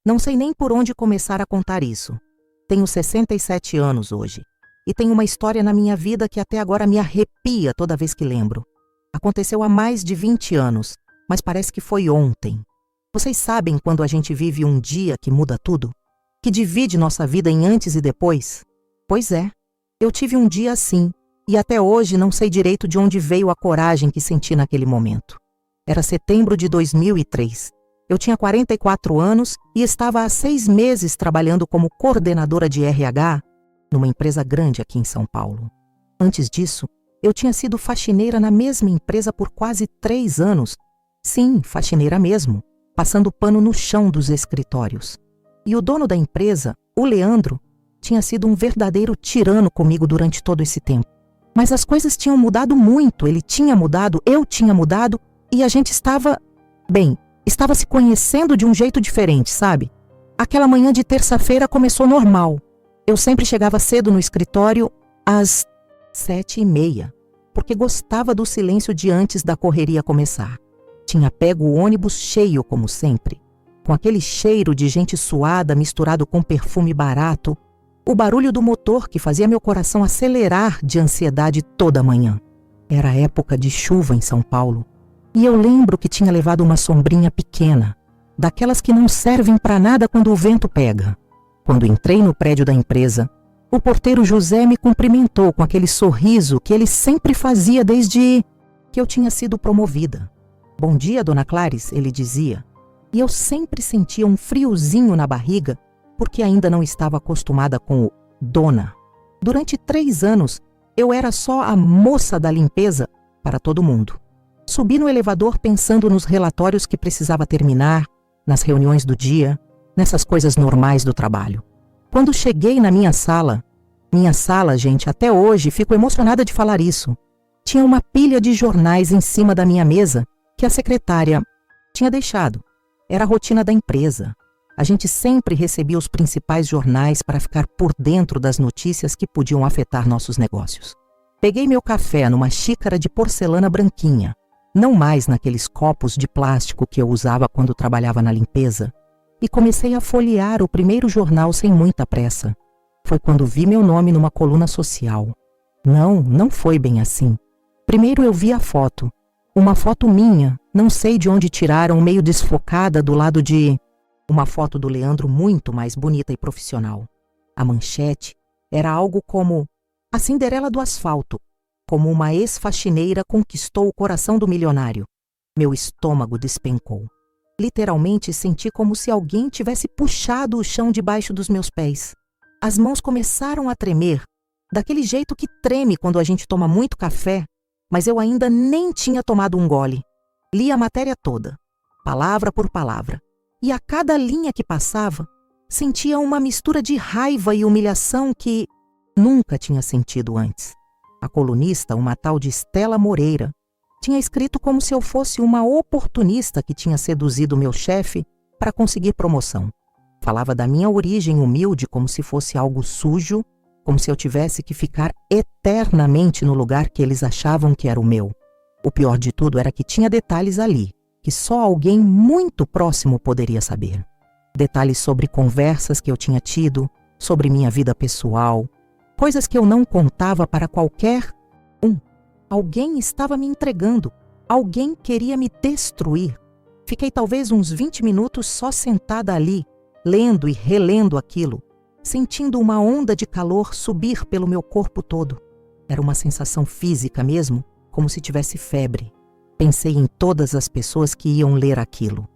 Não sei nem por onde começar a contar isso. Tenho 67 anos hoje e tenho uma história na minha vida que até agora me arrepia toda vez que lembro. Aconteceu há mais de 20 anos, mas parece que foi ontem. Vocês sabem quando a gente vive um dia que muda tudo? Que divide nossa vida em antes e depois? Pois é, eu tive um dia assim e até hoje não sei direito de onde veio a coragem que senti naquele momento. Era setembro de 2003. Eu tinha 44 anos e estava há 6 meses trabalhando como coordenadora de RH numa empresa grande aqui em São Paulo. Antes disso, eu tinha sido faxineira na mesma empresa por quase 3 anos. Sim, faxineira mesmo, passando pano no chão dos escritórios. E o dono da empresa, o Leandro, tinha sido um verdadeiro tirano comigo durante todo esse tempo. Mas as coisas tinham mudado muito, ele tinha mudado, eu tinha mudado e a gente estava se conhecendo de um jeito diferente, sabe? Aquela manhã de terça-feira começou normal. Eu sempre chegava cedo no escritório às 7h30, porque gostava do silêncio de antes da correria começar. Tinha pego o ônibus cheio, como sempre, com aquele cheiro de gente suada misturado com perfume barato, o barulho do motor que fazia meu coração acelerar de ansiedade toda manhã. Era época de chuva em São Paulo. E eu lembro que tinha levado uma sombrinha pequena, daquelas que não servem para nada quando o vento pega. Quando entrei no prédio da empresa, o porteiro José me cumprimentou com aquele sorriso que ele sempre fazia desde que eu tinha sido promovida. "Bom dia, dona Clarice", ele dizia. E eu sempre sentia um friozinho na barriga, porque ainda não estava acostumada com o dona. Durante 3 anos, eu era só a moça da limpeza para todo mundo. Subi no elevador pensando nos relatórios que precisava terminar, nas reuniões do dia, nessas coisas normais do trabalho. Quando cheguei na minha sala, gente, até hoje fico emocionada de falar isso. Tinha uma pilha de jornais em cima da minha mesa que a secretária tinha deixado. Era a rotina da empresa. A gente sempre recebia os principais jornais para ficar por dentro das notícias que podiam afetar nossos negócios. Peguei meu café numa xícara de porcelana branquinha, não mais naqueles copos de plástico que eu usava quando trabalhava na limpeza, e comecei a folhear o primeiro jornal sem muita pressa. Foi quando vi meu nome numa coluna social. Não foi bem assim. Primeiro eu vi a foto. Uma foto minha, não sei de onde tiraram, meio desfocada do lado de uma foto do Leandro muito mais bonita e profissional. A manchete era algo como "A Cinderela do Asfalto, como uma ex-faxineira conquistou o coração do milionário". Meu estômago despencou. Literalmente senti como se alguém tivesse puxado o chão debaixo dos meus pés. As mãos começaram a tremer, daquele jeito que treme quando a gente toma muito café, mas eu ainda nem tinha tomado um gole. Li a matéria toda, palavra por palavra, e a cada linha que passava, sentia uma mistura de raiva e humilhação que nunca tinha sentido antes. A colunista, uma tal de Estela Moreira, tinha escrito como se eu fosse uma oportunista que tinha seduzido meu chefe para conseguir promoção. Falava da minha origem humilde como se fosse algo sujo, como se eu tivesse que ficar eternamente no lugar que eles achavam que era o meu. O pior de tudo era que tinha detalhes ali, que só alguém muito próximo poderia saber. Detalhes sobre conversas que eu tinha tido, sobre minha vida pessoal, coisas que eu não contava para qualquer um. Alguém estava me entregando. Alguém queria me destruir. Fiquei talvez uns 20 minutos só sentada ali, lendo e relendo aquilo, sentindo uma onda de calor subir pelo meu corpo todo. Era uma sensação física mesmo, como se tivesse febre. Pensei em todas as pessoas que iam ler aquilo.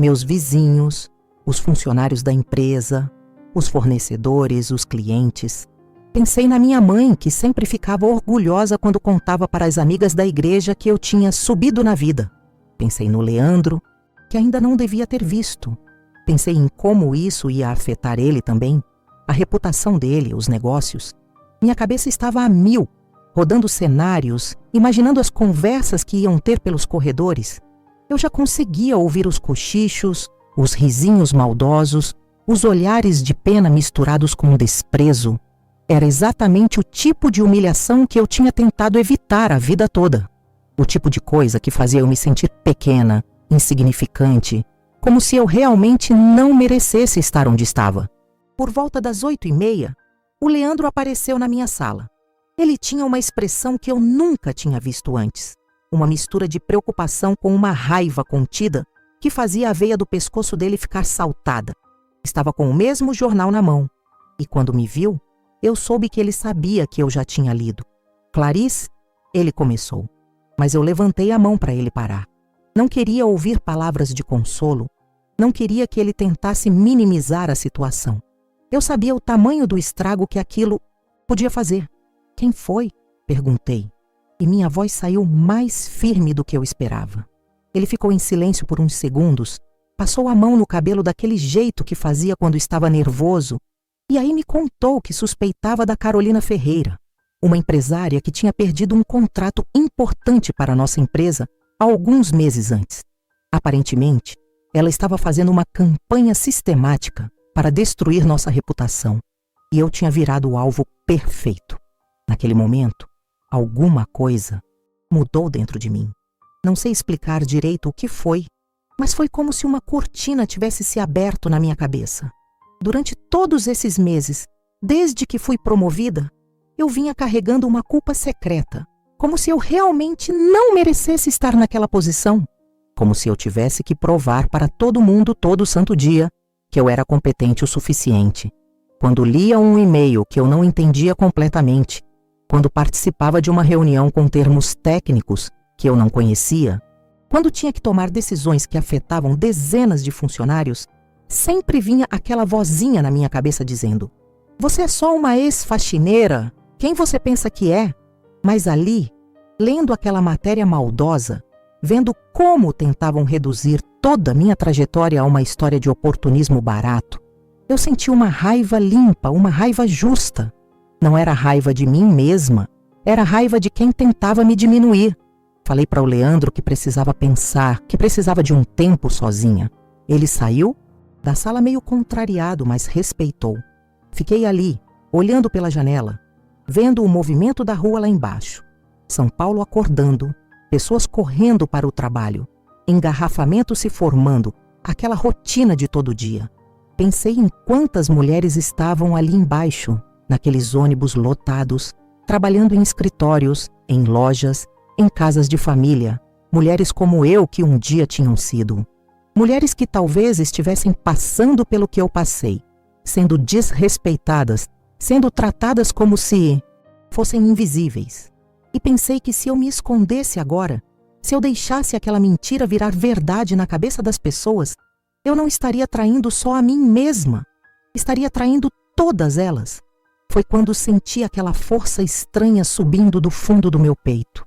Meus vizinhos, os funcionários da empresa, os fornecedores, os clientes. Pensei na minha mãe, que sempre ficava orgulhosa quando contava para as amigas da igreja que eu tinha subido na vida. Pensei no Leandro, que ainda não devia ter visto. Pensei em como isso ia afetar ele também, a reputação dele, os negócios. Minha cabeça estava a mil, rodando cenários, imaginando as conversas que iam ter pelos corredores. Eu já conseguia ouvir os cochichos, os risinhos maldosos, os olhares de pena misturados com desprezo. Era exatamente o tipo de humilhação que eu tinha tentado evitar a vida toda. O tipo de coisa que fazia eu me sentir pequena, insignificante, como se eu realmente não merecesse estar onde estava. Por volta das 8h30, o Leandro apareceu na minha sala. Ele tinha uma expressão que eu nunca tinha visto antes. Uma mistura de preocupação com uma raiva contida que fazia a veia do pescoço dele ficar saltada. Estava com o mesmo jornal na mão. E quando me viu, eu soube que ele sabia que eu já tinha lido. Clarice, ele começou. Mas eu levantei a mão para ele parar. Não queria ouvir palavras de consolo. Não queria que ele tentasse minimizar a situação. Eu sabia o tamanho do estrago que aquilo podia fazer. Quem foi? Perguntei. E minha voz saiu mais firme do que eu esperava. Ele ficou em silêncio por uns segundos, passou a mão no cabelo daquele jeito que fazia quando estava nervoso, e aí me contou que suspeitava da Carolina Ferreira, uma empresária que tinha perdido um contrato importante para a nossa empresa há alguns meses antes. Aparentemente, ela estava fazendo uma campanha sistemática para destruir nossa reputação, e eu tinha virado o alvo perfeito. Naquele momento, alguma coisa mudou dentro de mim. Não sei explicar direito o que foi, mas foi como se uma cortina tivesse se aberto na minha cabeça. Durante todos esses meses, desde que fui promovida, eu vinha carregando uma culpa secreta, como se eu realmente não merecesse estar naquela posição, como se eu tivesse que provar para todo mundo todo santo dia que eu era competente o suficiente. Quando lia um e-mail que eu não entendia completamente, quando participava de uma reunião com termos técnicos que eu não conhecia, quando tinha que tomar decisões que afetavam dezenas de funcionários, sempre vinha aquela vozinha na minha cabeça dizendo: "Você é só uma ex-faxineira, quem você pensa que é?" Mas ali, lendo aquela matéria maldosa, vendo como tentavam reduzir toda a minha trajetória a uma história de oportunismo barato, eu senti uma raiva limpa, uma raiva justa. Não era raiva de mim mesma, era raiva de quem tentava me diminuir. Falei para o Leandro que precisava pensar, que precisava de um tempo sozinha. Ele saiu da sala meio contrariado, mas respeitou. Fiquei ali, olhando pela janela, vendo o movimento da rua lá embaixo. São Paulo acordando, pessoas correndo para o trabalho, engarrafamento se formando, aquela rotina de todo dia. Pensei em quantas mulheres estavam ali embaixo, naqueles ônibus lotados, trabalhando em escritórios, em lojas, em casas de família, mulheres como eu que um dia tinham sido. Mulheres que talvez estivessem passando pelo que eu passei, sendo desrespeitadas, sendo tratadas como se fossem invisíveis. E pensei que se eu me escondesse agora, se eu deixasse aquela mentira virar verdade na cabeça das pessoas, eu não estaria traindo só a mim mesma, estaria traindo todas elas. Foi quando senti aquela força estranha subindo do fundo do meu peito.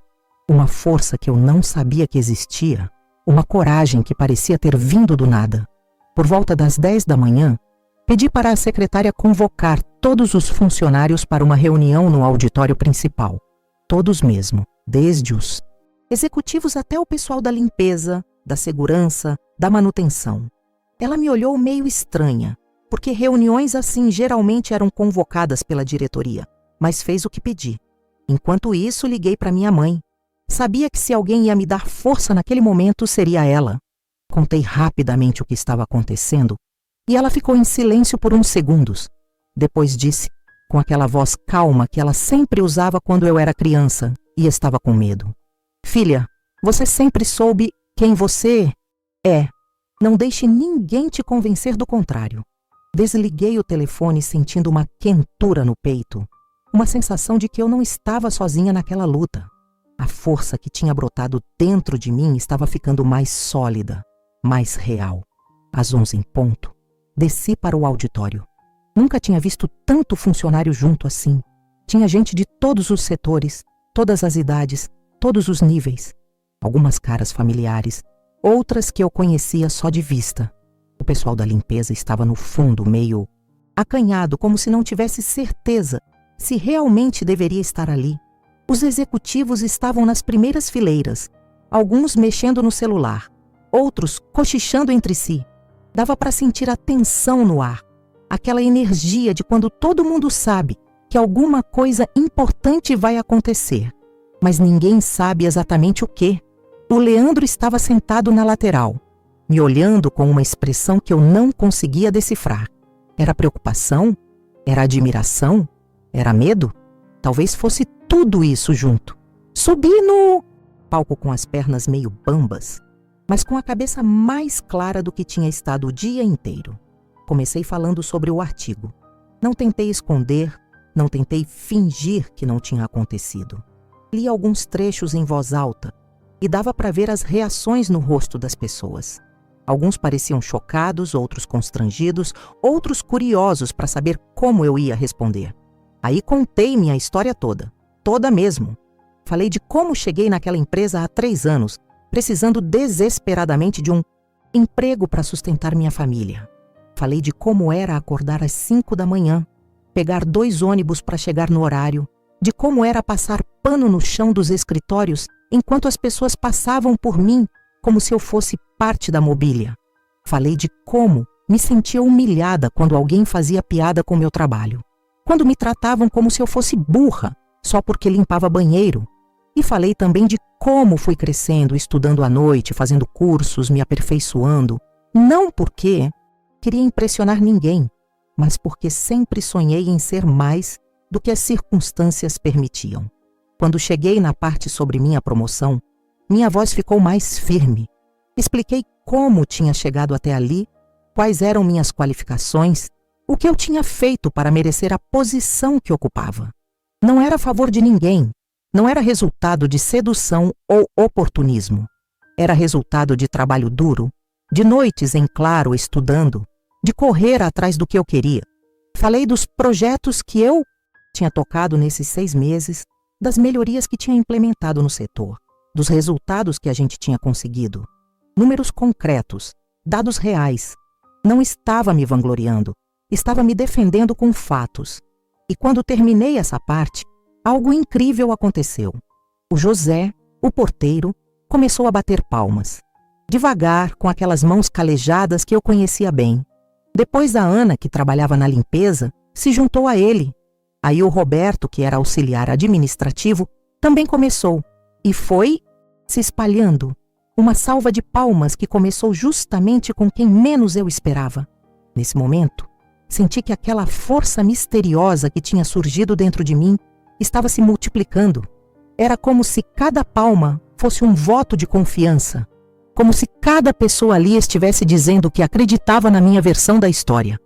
Uma força que eu não sabia que existia, uma coragem que parecia ter vindo do nada. Por volta das 10 da manhã, pedi para a secretária convocar todos os funcionários para uma reunião no auditório principal. Todos mesmo, desde os executivos até o pessoal da limpeza, da segurança, da manutenção. Ela me olhou meio estranha, porque reuniões assim geralmente eram convocadas pela diretoria, mas fez o que pedi. Enquanto isso, liguei para minha mãe. Sabia que se alguém ia me dar força naquele momento, seria ela. Contei rapidamente o que estava acontecendo e ela ficou em silêncio por uns segundos. Depois disse, com aquela voz calma que ela sempre usava quando eu era criança e estava com medo: "Filha, você sempre soube quem você é. Não deixe ninguém te convencer do contrário." Desliguei o telefone sentindo uma quentura no peito, uma sensação de que eu não estava sozinha naquela luta. A força que tinha brotado dentro de mim estava ficando mais sólida, mais real. Às 11 em ponto, desci para o auditório. Nunca tinha visto tanto funcionário junto assim. Tinha gente de todos os setores, todas as idades, todos os níveis. Algumas caras familiares, outras que eu conhecia só de vista. O pessoal da limpeza estava no fundo, meio acanhado, como se não tivesse certeza se realmente deveria estar ali. Os executivos estavam nas primeiras fileiras, alguns mexendo no celular, outros cochichando entre si. Dava para sentir a tensão no ar, aquela energia de quando todo mundo sabe que alguma coisa importante vai acontecer, mas ninguém sabe exatamente o quê. O Leandro estava sentado na lateral. me olhando com uma expressão que eu não conseguia decifrar. Era preocupação? Era admiração? Era medo? Talvez fosse tudo isso junto. Subi no palco com as pernas meio bambas, mas com a cabeça mais clara do que tinha estado o dia inteiro. Comecei falando sobre o artigo. Não tentei esconder, não tentei fingir que não tinha acontecido. Li alguns trechos em voz alta e dava para ver as reações no rosto das pessoas. Alguns pareciam chocados, outros constrangidos, outros curiosos para saber como eu ia responder. Aí contei minha história toda mesmo. Falei de como cheguei naquela empresa há 3 anos, precisando desesperadamente de um emprego para sustentar minha família. Falei de como era acordar às 5 da manhã, pegar 2 ônibus para chegar no horário, de como era passar pano no chão dos escritórios enquanto as pessoas passavam por mim como se eu fosse parte da mobília. Falei de como me sentia humilhada quando alguém fazia piada com meu trabalho, quando me tratavam como se eu fosse burra só porque limpava banheiro. E falei também de como fui crescendo, estudando à noite, fazendo cursos, me aperfeiçoando, não porque queria impressionar ninguém, mas porque sempre sonhei em ser mais do que as circunstâncias permitiam. Quando cheguei na parte sobre minha promoção, minha voz ficou mais firme. Expliquei como tinha chegado até ali, quais eram minhas qualificações, o que eu tinha feito para merecer a posição que ocupava. Não era a favor de ninguém, não era resultado de sedução ou oportunismo. Era resultado de trabalho duro, de noites em claro estudando, de correr atrás do que eu queria. Falei dos projetos que eu tinha tocado nesses 6 meses, das melhorias que tinha implementado no setor, dos resultados que a gente tinha conseguido. Números concretos, dados reais. Não estava me vangloriando, estava me defendendo com fatos. E quando terminei essa parte, algo incrível aconteceu. O José, o porteiro, começou a bater palmas. Devagar, com aquelas mãos calejadas que eu conhecia bem. Depois a Ana, que trabalhava na limpeza, se juntou a ele. Aí o Roberto, que era auxiliar administrativo, também começou. E foi se espalhando. Uma salva de palmas que começou justamente com quem menos eu esperava. Nesse momento, senti que aquela força misteriosa que tinha surgido dentro de mim estava se multiplicando. Era como se cada palma fosse um voto de confiança. Como se cada pessoa ali estivesse dizendo que acreditava na minha versão da história.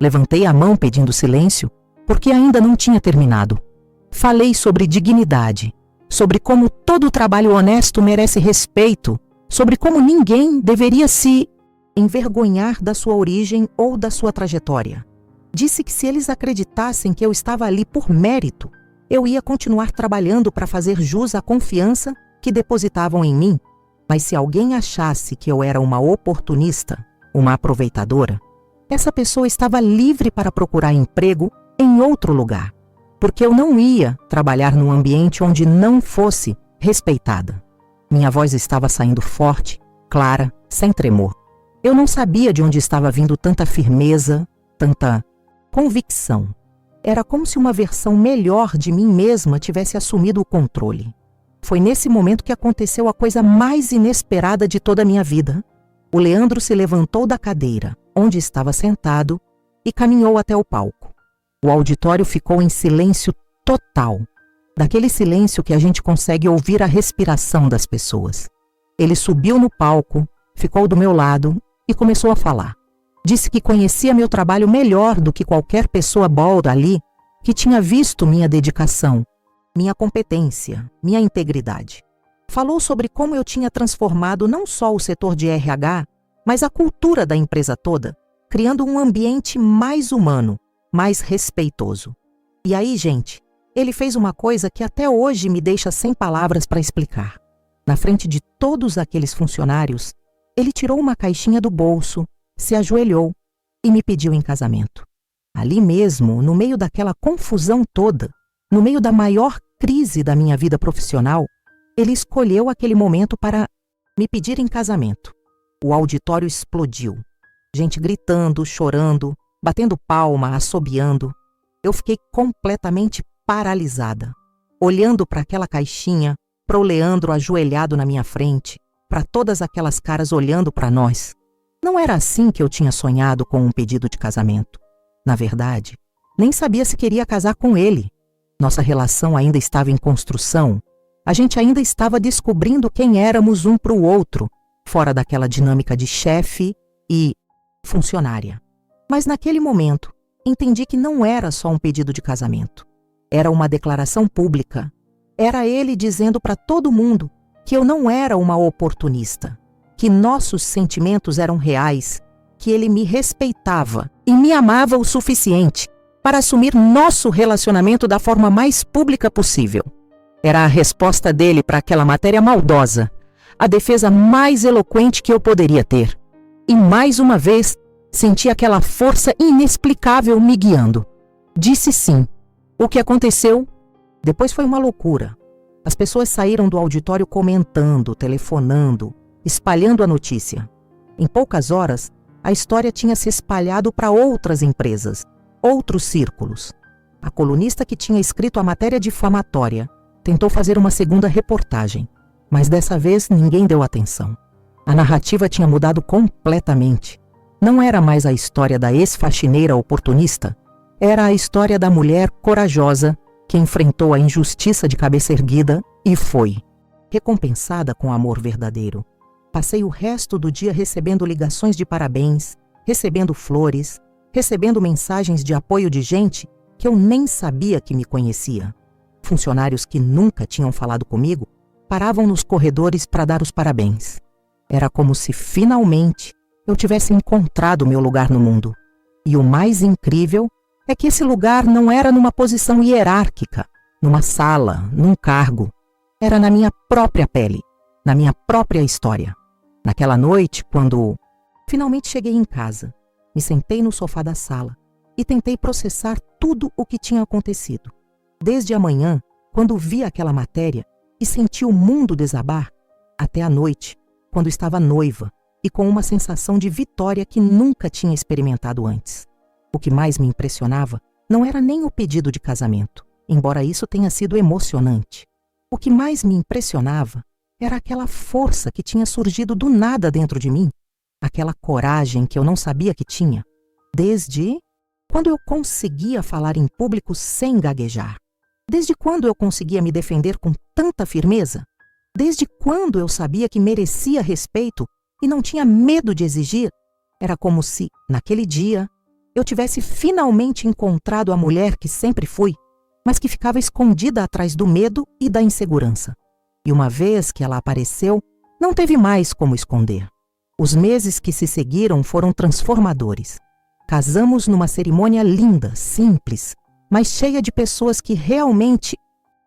Levantei a mão pedindo silêncio, porque ainda não tinha terminado. Falei sobre dignidade, sobre como todo trabalho honesto merece respeito, sobre como ninguém deveria se envergonhar da sua origem ou da sua trajetória. Disse que se eles acreditassem que eu estava ali por mérito, eu ia continuar trabalhando para fazer jus à confiança que depositavam em mim. Mas se alguém achasse que eu era uma oportunista, uma aproveitadora, essa pessoa estava livre para procurar emprego em outro lugar, porque eu não ia trabalhar num ambiente onde não fosse respeitada. Minha voz estava saindo forte, clara, sem tremor. Eu não sabia de onde estava vindo tanta firmeza, tanta convicção. Era como se uma versão melhor de mim mesma tivesse assumido o controle. Foi nesse momento que aconteceu a coisa mais inesperada de toda a minha vida. O Leandro se levantou da cadeira, onde estava sentado, e caminhou até o palco. O auditório ficou em silêncio total, daquele silêncio que a gente consegue ouvir a respiração das pessoas. Ele subiu no palco, ficou do meu lado e começou a falar. Disse que conhecia meu trabalho melhor do que qualquer pessoa bold ali, que tinha visto minha dedicação, minha competência, minha integridade. Falou sobre como eu tinha transformado não só o setor de RH, mas a cultura da empresa toda, criando um ambiente mais humano, mais respeitoso. E aí, gente, ele fez uma coisa que até hoje me deixa sem palavras para explicar. Na frente de todos aqueles funcionários, ele tirou uma caixinha do bolso, se ajoelhou e me pediu em casamento. Ali mesmo, no meio daquela confusão toda, no meio da maior crise da minha vida profissional, ele escolheu aquele momento para me pedir em casamento. O auditório explodiu. Gente gritando, chorando, batendo palma, assobiando. Eu fiquei completamente paralisada, olhando para aquela caixinha, para o Leandro ajoelhado na minha frente, para todas aquelas caras olhando para nós. Não era assim que eu tinha sonhado com um pedido de casamento. Na verdade, nem sabia se queria casar com ele. Nossa relação ainda estava em construção. A gente ainda estava descobrindo quem éramos um para o outro, fora daquela dinâmica de chefe e funcionária. Mas naquele momento, entendi que não era só um pedido de casamento. Era uma declaração pública. Era ele dizendo para todo mundo que eu não era uma oportunista, que nossos sentimentos eram reais, que ele me respeitava e me amava o suficiente para assumir nosso relacionamento da forma mais pública possível. Era a resposta dele para aquela matéria maldosa, a defesa mais eloquente que eu poderia ter. E mais uma vez, senti aquela força inexplicável me guiando. Disse sim. O que aconteceu? Depois foi uma loucura. As pessoas saíram do auditório comentando, telefonando, espalhando a notícia. Em poucas horas, a história tinha se espalhado para outras empresas, outros círculos. A colunista que tinha escrito a matéria difamatória tentou fazer uma segunda reportagem, mas dessa vez ninguém deu atenção. A narrativa tinha mudado completamente. Não era mais a história da ex-faxineira oportunista, era a história da mulher corajosa que enfrentou a injustiça de cabeça erguida e foi recompensada com amor verdadeiro. Passei o resto do dia recebendo ligações de parabéns, recebendo flores, recebendo mensagens de apoio de gente que eu nem sabia que me conhecia. Funcionários que nunca tinham falado comigo paravam nos corredores para dar os parabéns. Era como se finalmente eu tivesse encontrado meu lugar no mundo. E o mais incrível é que esse lugar não era numa posição hierárquica, numa sala, num cargo. Era na minha própria pele, na minha própria história. Naquela noite, quando finalmente cheguei em casa, me sentei no sofá da sala e tentei processar tudo o que tinha acontecido. Desde a manhã, quando vi aquela matéria e senti o mundo desabar, até a noite, quando estava noiva e com uma sensação de vitória que nunca tinha experimentado antes. O que mais me impressionava não era nem o pedido de casamento, embora isso tenha sido emocionante. O que mais me impressionava era aquela força que tinha surgido do nada dentro de mim, aquela coragem que eu não sabia que tinha, desde quando eu conseguia falar em público sem gaguejar. Desde quando eu conseguia me defender com tanta firmeza? Desde quando eu sabia que merecia respeito e não tinha medo de exigir? Era como se, naquele dia, eu tivesse finalmente encontrado a mulher que sempre fui, mas que ficava escondida atrás do medo e da insegurança. E uma vez que ela apareceu, não teve mais como esconder. Os meses que se seguiram foram transformadores. Casamos numa cerimônia linda, simples, mas cheia de pessoas que realmente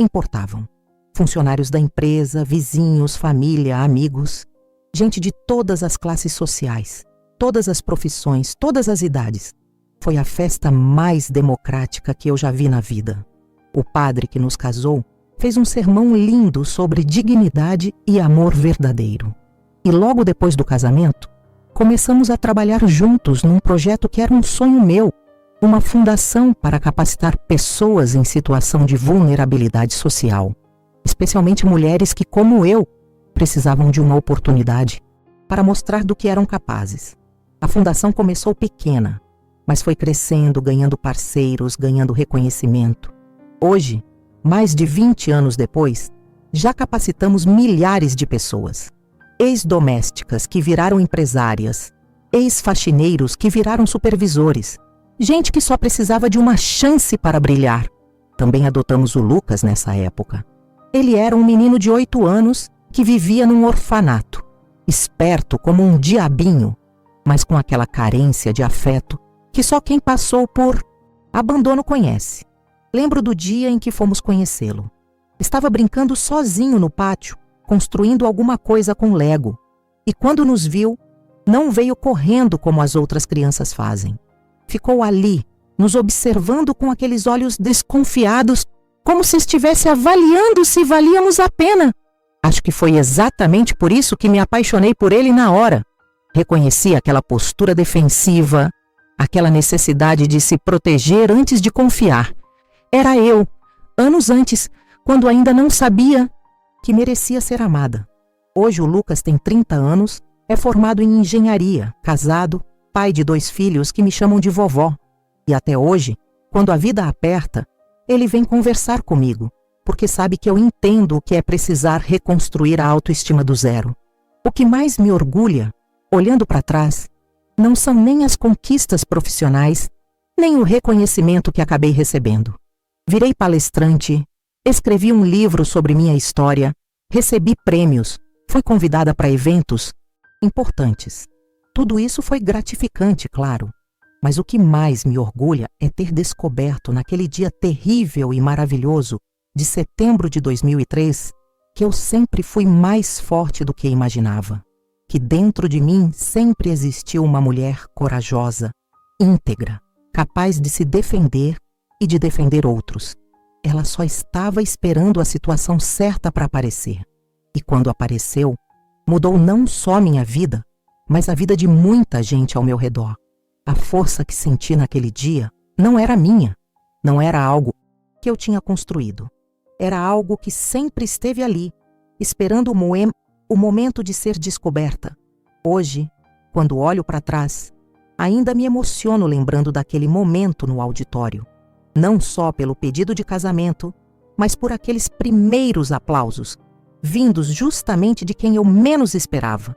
importavam. Funcionários da empresa, vizinhos, família, amigos, gente de todas as classes sociais, todas as profissões, todas as idades. Foi a festa mais democrática que eu já vi na vida. O padre que nos casou fez um sermão lindo sobre dignidade e amor verdadeiro. E logo depois do casamento, começamos a trabalhar juntos num projeto que era um sonho meu, uma fundação para capacitar pessoas em situação de vulnerabilidade social, especialmente mulheres que, como eu, precisavam de uma oportunidade para mostrar do que eram capazes. A fundação começou pequena, mas foi crescendo, ganhando parceiros, ganhando reconhecimento. Hoje, mais de 20 anos depois, já capacitamos milhares de pessoas. Ex-domésticas que viraram empresárias, ex-faxineiros que viraram supervisores, gente que só precisava de uma chance para brilhar. Também adotamos o Lucas nessa época. Ele era um menino de 8 anos que vivia num orfanato, esperto como um diabinho, mas com aquela carência de afeto que só quem passou por abandono conhece. Lembro do dia em que fomos conhecê-lo. Estava brincando sozinho no pátio, construindo alguma coisa com Lego. E quando nos viu, não veio correndo como as outras crianças fazem. Ficou ali, nos observando com aqueles olhos desconfiados, como se estivesse avaliando se valíamos a pena. Acho que foi exatamente por isso que me apaixonei por ele na hora. Reconheci aquela postura defensiva, aquela necessidade de se proteger antes de confiar. Era eu, anos antes, quando ainda não sabia que merecia ser amada. Hoje o Lucas tem 30 anos É formado em engenharia, casado, pai de 2 filhos que me chamam de vovó. E até hoje, quando a vida aperta, ele vem conversar comigo, porque sabe que eu entendo o que é precisar reconstruir a autoestima do zero. O que mais me orgulha, olhando para trás, não são nem as conquistas profissionais, nem o reconhecimento que acabei recebendo. Virei palestrante, escrevi um livro sobre minha história, recebi prêmios, fui convidada para eventos importantes. Tudo isso foi gratificante, claro, mas o que mais me orgulha é ter descoberto naquele dia terrível e maravilhoso de setembro de 2003 que eu sempre fui mais forte do que imaginava, que dentro de mim sempre existiu uma mulher corajosa, íntegra, capaz de se defender e de defender outros. Ela só estava esperando a situação certa para aparecer. E quando apareceu, mudou não só minha vida, mas a vida de muita gente ao meu redor. A força que senti naquele dia não era minha, não era algo que eu tinha construído. Era algo que sempre esteve ali, esperando o momento de ser descoberta. Hoje, quando olho para trás, ainda me emociono lembrando daquele momento no auditório. Não só pelo pedido de casamento, mas por aqueles primeiros aplausos, vindos justamente de quem eu menos esperava.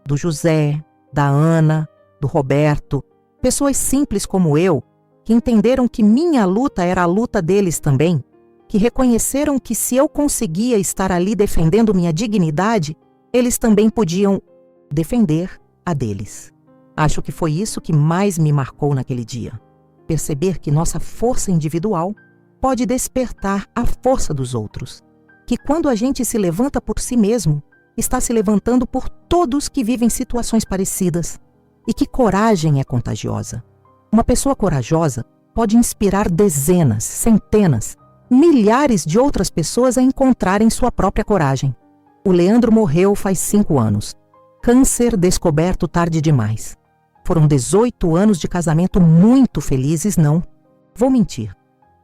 Do José, da Ana, do Roberto, pessoas simples como eu, que entenderam que minha luta era a luta deles também, que reconheceram que se eu conseguia estar ali defendendo minha dignidade, eles também podiam defender a deles. Acho que foi isso que mais me marcou naquele dia. Perceber que nossa força individual pode despertar a força dos outros. Que quando a gente se levanta por si mesmo, está se levantando por todos que vivem situações parecidas. E que coragem é contagiosa. Uma pessoa corajosa pode inspirar dezenas, centenas, milhares de outras pessoas a encontrarem sua própria coragem. O Leandro morreu faz 5 anos. Câncer descoberto tarde demais. Foram 18 anos de casamento muito felizes, não. Vou mentir.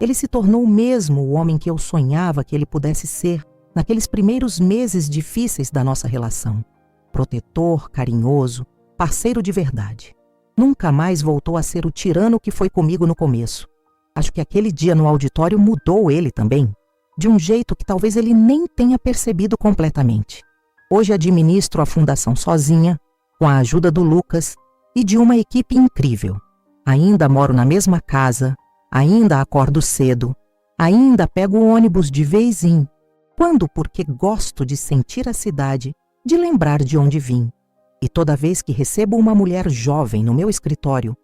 Ele se tornou mesmo o homem que eu sonhava que ele pudesse ser naqueles primeiros meses difíceis da nossa relação. Protetor, carinhoso, parceiro de verdade. Nunca mais voltou a ser o tirano que foi comigo no começo. Acho que aquele dia no auditório mudou ele também, de um jeito que talvez ele nem tenha percebido completamente. Hoje administro a fundação sozinha, com a ajuda do Lucas e de uma equipe incrível. Ainda moro na mesma casa, ainda acordo cedo, ainda pego o ônibus de vez em quando, porque gosto de sentir a cidade, de lembrar de onde vim. E toda vez que recebo uma mulher jovem no meu escritório,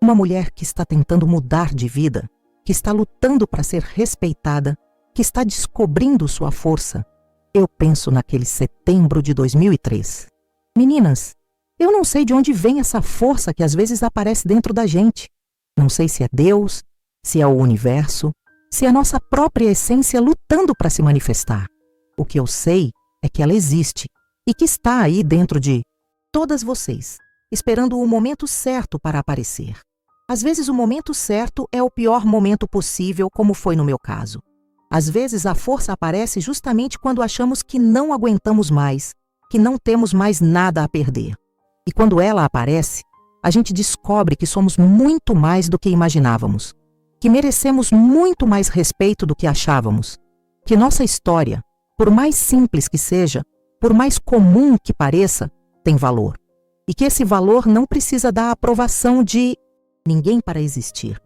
uma mulher que está tentando mudar de vida, que está lutando para ser respeitada, que está descobrindo sua força, eu penso naquele setembro de 2003. Meninas, eu não sei de onde vem essa força que às vezes aparece dentro da gente. Não sei se é Deus, se é o universo, se é a nossa própria essência lutando para se manifestar. O que eu sei é que ela existe e que está aí dentro de todas vocês, esperando o momento certo para aparecer. Às vezes o momento certo é o pior momento possível, como foi no meu caso. Às vezes a força aparece justamente quando achamos que não aguentamos mais, que não temos mais nada a perder. E quando ela aparece, a gente descobre que somos muito mais do que imaginávamos, que merecemos muito mais respeito do que achávamos, que nossa história, por mais simples que seja, por mais comum que pareça, tem valor. E que esse valor não precisa da aprovação de ninguém para existir.